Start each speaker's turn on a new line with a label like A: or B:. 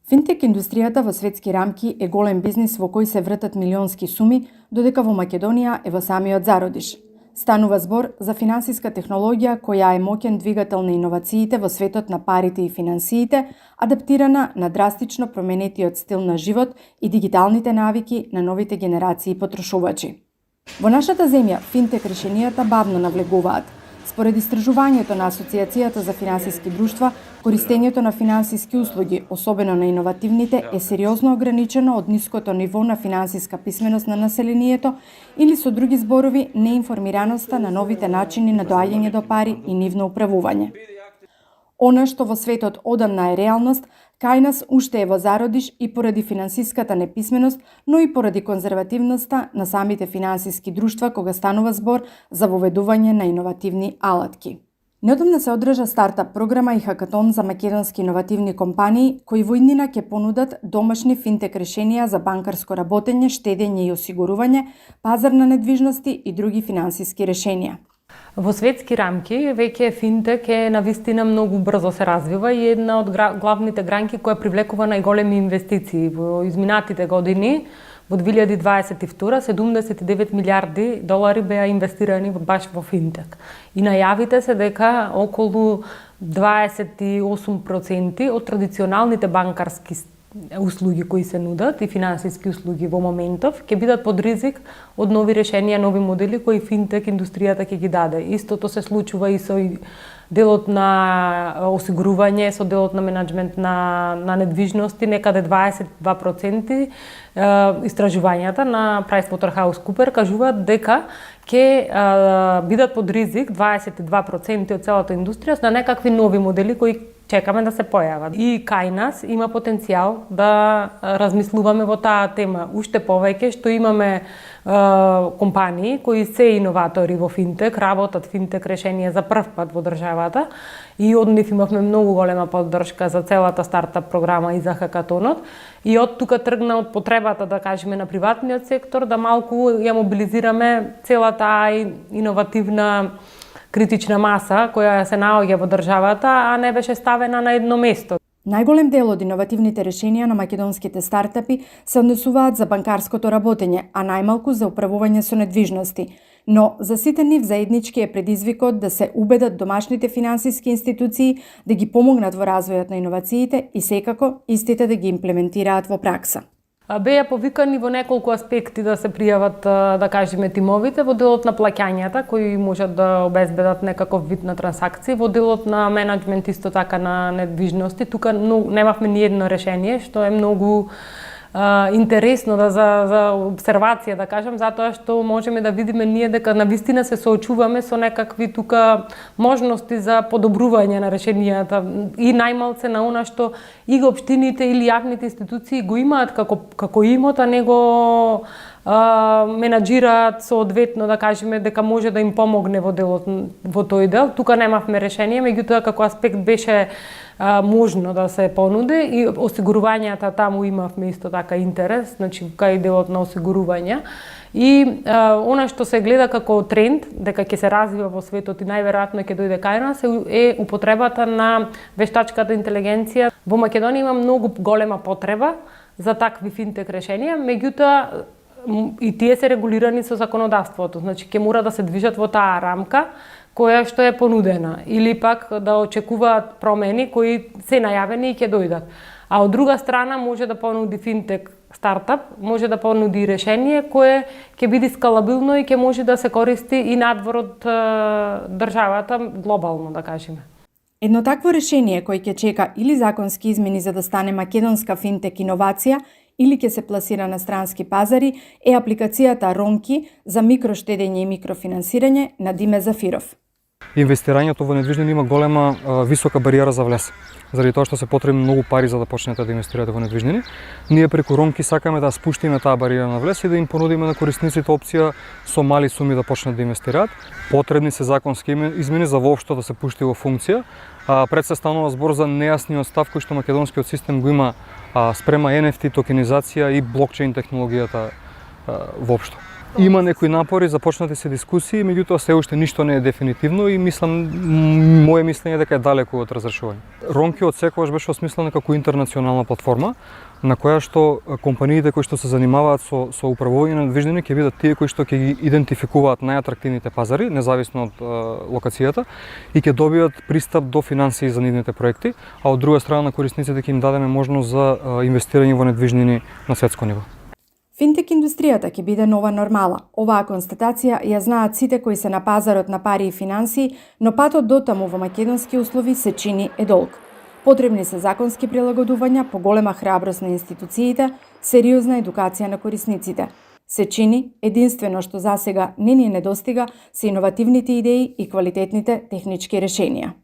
A: Финтек индустријата во светски рамки е голем бизнис во кој се вртат милионски суми, додека во Македонија е во самиот зародиш. Станува збор за финансиска технологија која е моќен двигател на иновациите во светот на парите и финансиите, адаптирана на драстично променетиот стил на живот и дигиталните навики на новите генерации потрошувачи. Во нашата земја финтек решенијата бавно навлегуваат. Според истражувањето на Асоциацијата за финансиски друштва, користењето на финансиски услуги, особено на иновативните, е сериозно ограничено од ниското ниво на финансиска писменост на населението или со други зборови неинформираноста на новите начини на доаѓање до пари и нивно управување. Она што во светот одамна е реалност, кај нас уште е во зародиш и поради финансиската неписменост, но и поради конзервативноста на самите финансиски друштва кога станува збор за воведување на иновативни алатки. Неодамна се одржа стартап програма и хакатон за македонски иновативни компании кои во иднина ќе понудат домашни финтек решенија за банкарско работење, штедење и осигурување, пазар на недвижности и други финансиски решенија.
B: Во светски рамки, веќе финтек е навистина многу брзо се развива и една од главните гранки која привлекува најголеми инвестиции. Во изминатите години, во 2022, 79 милиарди долари беа инвестирани баш во финтек. И најавите се дека околу 28% од традиционалните банкарски услуги кои се нудат и финансиски услуги во моментов ќе бидат под ризик од нови решенија, нови модели кои финтек индустријата ќе ги даде. Истото се случува и со делот на осигурување, со делот на менеджмент на недвижности, некаде 22%. Истражувањата на PricewaterhouseCoopers кажуваат дека ќе бидат под ризик 22% од целата индустрија на некакви нови модели кои чекаме да се појават. И кај нас има потенцијал да размислуваме во таа тема. Уште повеќе што имаме компании кои се иноватори во финтек, работат финтек решенија за прв пат во државата и од нив имавме многу голема поддршка за целата стартап програма и за хакатонот. И од тука тргна од потребата, да кажеме, на приватниот сектор да малку ја мобилизираме целата иновативна критична маса која се наоѓа во државата, а не беше ставена на едно место.
A: Најголем дел од иновативните решенија на македонските стартапи се однесуваат за банкарското работење, а најмалку за управување со недвижности. Но за сите нив заеднички е предизвикот да се убедат домашните финансиски институции да ги помогнат во развојот на иновациите и секако истите да ги имплементираат во пракса.
B: Беа повикани во неколку аспекти да се пријават, да кажеме, тимовите во делот на плаќањата кои можат да обезбедат некаков вид на трансакции, во делот на менеджмент исто така на недвижности. Тука немавме ни едно решение, што е многу интересно за обсервација, да кажам, затоа што можеме да видиме ние дека навистина се соочуваме со некакви тука можности за подобрување на решенијата и најмалце на она што и општините или јавните институции го имаат како имот, а не го менаџираат соодветно, да кажеме, дека може да им помогне во делот во тој дел. Тука немавме решение, меѓутоа како аспект беше можно да се понуди и осигурувањата таму имавме исто така интерес, значи кај делот на осигурувања. И она што се гледа како тренд, дека ќе се развива во светот и најверојатно ќе дојде кај нас, е употребата на вештачката интелигенција. Во Македонија има многу голема потреба за такви финтек решенија, меѓутоа и тие се регулирани со законодавството, значи ќе мора да се движат во таа рамка која што е понудена, или пак да очекуваат промени кои се најавени и ќе дојдат. А од друга страна може да понуди финтек стартап, може да понуди решение кое ќе биде скалабилно и ќе може да се користи и надвор од државата глобално, да кажеме.
A: Едно такво решение кој ќе чека или законски измени за да стане македонска финтек иновација, или ќе се пласира на странски пазари, е апликацијата Ромки за микроштедење и микрофинансирање на Диме Зафиров.
C: Инвестирањето во недвижнини има голема висока бариера за влез. Заради тоа што се потребни многу пари за да почнете да инвестирате во недвижнини. Ние преку Ромки сакаме да спуштиме таа бариера на влез и да им понудиме на корисниците опција со мали суми да почнат да инвестираат. Потребни се законски измени за воопшто да се пушти во функција. Пред се станува збор за нејасниот став кој што македонскиот систем го има спрема NFT, токенизација и блокчейн технологијата воопшто. Има некои напори, започнати се дискусии, меѓутоа се уште ништо не е дефинитивно и мислам, моје мислење е дека е далеку од разрешување. Ронки од секогаш беше осмислена како интернационална платформа на која што компаниите кои што се занимаваат со управување на недвижнини ќе бидат тие кои што ќе ги идентификуваат најатрактивните пазари, независно од локацијата, и ќе добијат пристап до финансии за нивните проекти, а од друга страна на корисниците ќе им дадеме можност за инвестирање во недвижнини на светско ниво.
A: Финтек индустријата ќе биде нова нормала. Оваа констатација ја знаат сите кои се на пазарот на пари и финансии, но патот дотаму во македонски услови се чини е долг. Потребни се законски прилагодувања, поголема храброст на институциите, сериозна едукација на корисниците. Се чини, единствено што засега не ни недостига се иновативните идеи и квалитетните технички решенија.